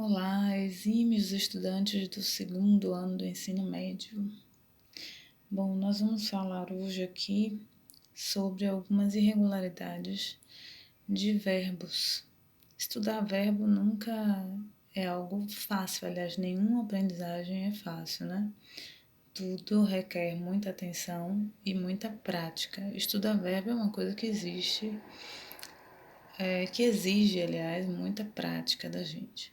Olá, exímios estudantes do segundo ano do ensino médio. Bom, nós vamos falar hoje aqui sobre algumas irregularidades de verbos. Estudar verbo nunca é algo fácil, aliás, nenhuma aprendizagem é fácil, né? Tudo requer muita atenção e muita prática. Estudar verbo é uma coisa que exige, aliás, muita prática da gente.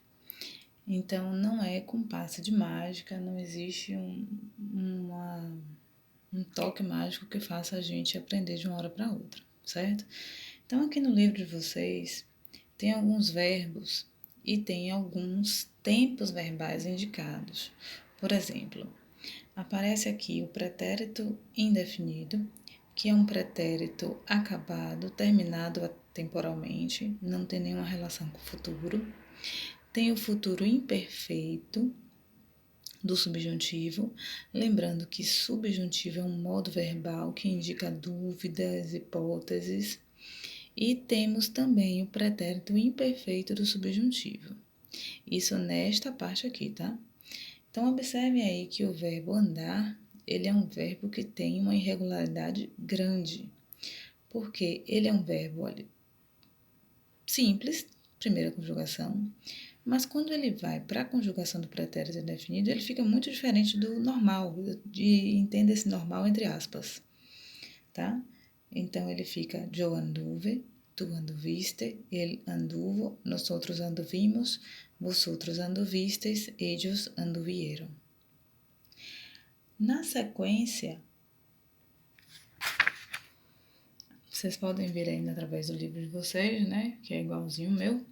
Então, não é com passe de mágica, não existe um toque mágico que faça a gente aprender de uma hora para outra, certo? Então, aqui no livro de vocês, tem alguns verbos e tem alguns tempos verbais indicados. Por exemplo, aparece aqui o pretérito indefinido, que é um pretérito acabado, terminado temporalmente, não tem nenhuma relação com o futuro. Tem o futuro imperfeito do subjuntivo, lembrando que subjuntivo é um modo verbal que indica dúvidas, hipóteses. E temos também o pretérito imperfeito do subjuntivo. Isso nesta parte aqui, tá? Então, observem aí que o verbo andar, ele é um verbo que tem uma irregularidade grande, porque ele é um verbo simples, primeira conjugação, mas quando ele vai para a conjugação do pretérito indefinido, ele fica muito diferente do normal, entenda esse normal entre aspas, tá? Então ele fica yo anduve, tu anduviste, ele anduvo, nosotros anduvimos, vosotros anduvistes, ellos anduvieron. Na sequência, vocês podem ver ainda através do livro de vocês, né, que é igualzinho o meu,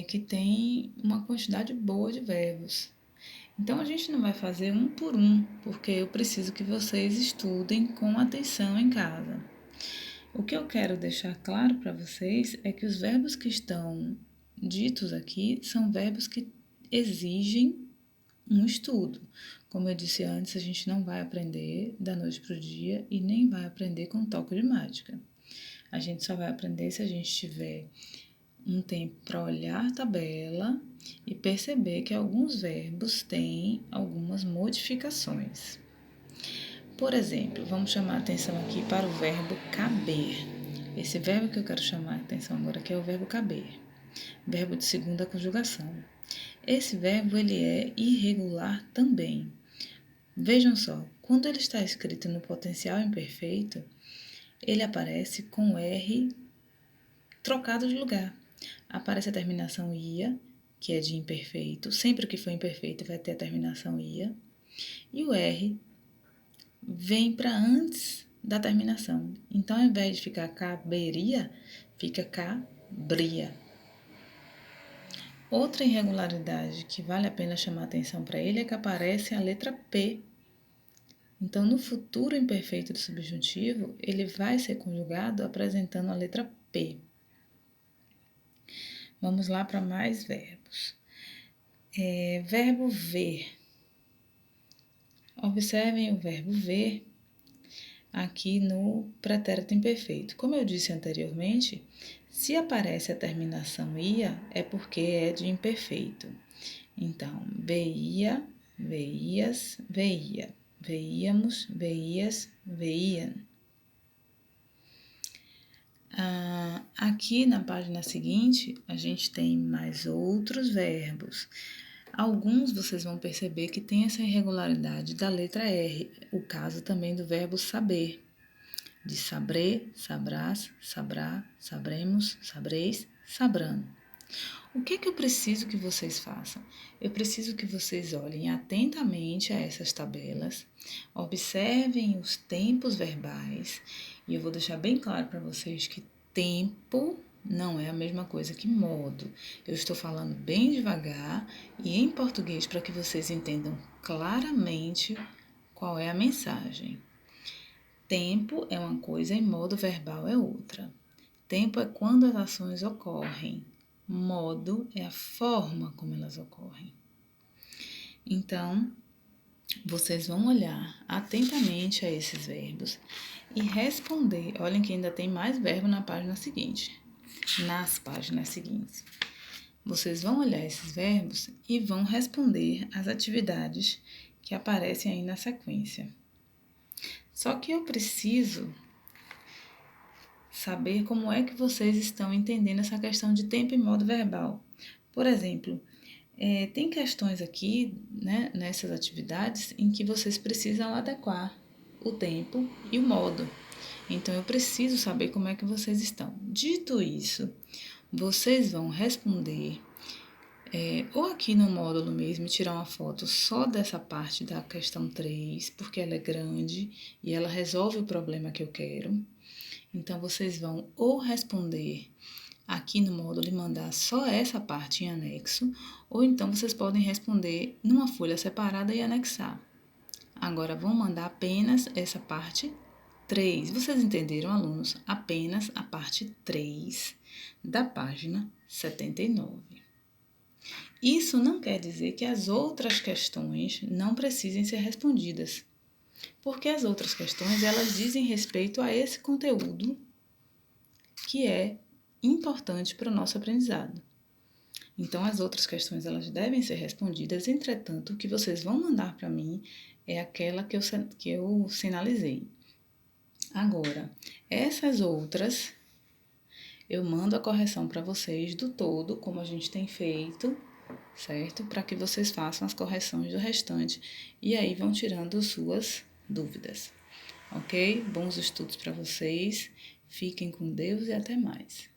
que tem uma quantidade boa de verbos. Então, a gente não vai fazer um por um, porque eu preciso que vocês estudem com atenção em casa. O que eu quero deixar claro para vocês é que os verbos que estão ditos aqui são verbos que exigem um estudo. Como eu disse antes, a gente não vai aprender da noite para o dia e nem vai aprender com toque de mágica. A gente só vai aprender se a gente tiver um tempo para olhar a tabela e perceber que alguns verbos têm algumas modificações. Por exemplo, vamos chamar a atenção aqui para o verbo caber. Esse verbo que eu quero chamar a atenção agora aqui é o verbo caber, verbo de segunda conjugação. Esse verbo ele é irregular também. Vejam só, quando ele está escrito no potencial imperfeito, ele aparece com R trocado de lugar. Aparece a terminação ia, que é de imperfeito. Sempre que for imperfeito vai ter a terminação ia. E o R vem para antes da terminação. Então, ao invés de ficar caberia, fica cabria. Outra irregularidade que vale a pena chamar atenção para ele é que aparece a letra P. Então, no futuro imperfeito do subjuntivo, ele vai ser conjugado apresentando a letra P. Vamos lá para mais verbos. Verbo ver. Observem o verbo ver aqui no pretérito imperfeito. Como eu disse anteriormente, se aparece a terminação ia, é porque é de imperfeito. Então, veia, veias, veia. Veíamos, veias, veiam. Aqui na página seguinte, a gente tem mais outros verbos. Alguns vocês vão perceber que tem essa irregularidade da letra R, o caso também do verbo saber, de saber, sabrás, sabrá, sabremos, sabreis, sabrão. O que eu preciso que vocês façam? Eu preciso que vocês olhem atentamente a essas tabelas, observem os tempos verbais, e eu vou deixar bem claro para vocês que tempo não é a mesma coisa que modo. Eu estou falando bem devagar e em português para que vocês entendam claramente qual é a mensagem. Tempo é uma coisa e modo verbal é outra. Tempo é quando as ações ocorrem. Modo é a forma como elas ocorrem. Então, vocês vão olhar atentamente a esses verbos e responder. Olhem que ainda tem mais verbo na página seguinte, nas páginas seguintes. Vocês vão olhar esses verbos e vão responder às atividades que aparecem aí na sequência. Só que eu preciso saber como é que vocês estão entendendo essa questão de tempo e modo verbal. Por exemplo, tem questões aqui, né, nessas atividades, em que vocês precisam adequar o tempo e o modo. Então, eu preciso saber como é que vocês estão. Dito isso, vocês vão responder ou aqui no módulo mesmo, tirar uma foto só dessa parte da questão 3, porque ela é grande e ela resolve o problema que eu quero. Então, vocês vão ou responder aqui no módulo e mandar só essa parte em anexo, ou então vocês podem responder numa folha separada e anexar. Agora, vão mandar apenas essa parte 3. Vocês entenderam, alunos? Apenas a parte 3 da página 79. Isso não quer dizer que as outras questões não precisem ser respondidas, porque as outras questões elas dizem respeito a esse conteúdo que é importante para o nosso aprendizado. Então, as outras questões elas devem ser respondidas, entretanto, o que vocês vão mandar para mim é aquela que eu sinalizei. Agora, essas outras, eu mando a correção para vocês do todo, como a gente tem feito, certo? Para que vocês façam as correções do restante e aí vão tirando suas dúvidas, ok? Bons estudos para vocês, fiquem com Deus e até mais.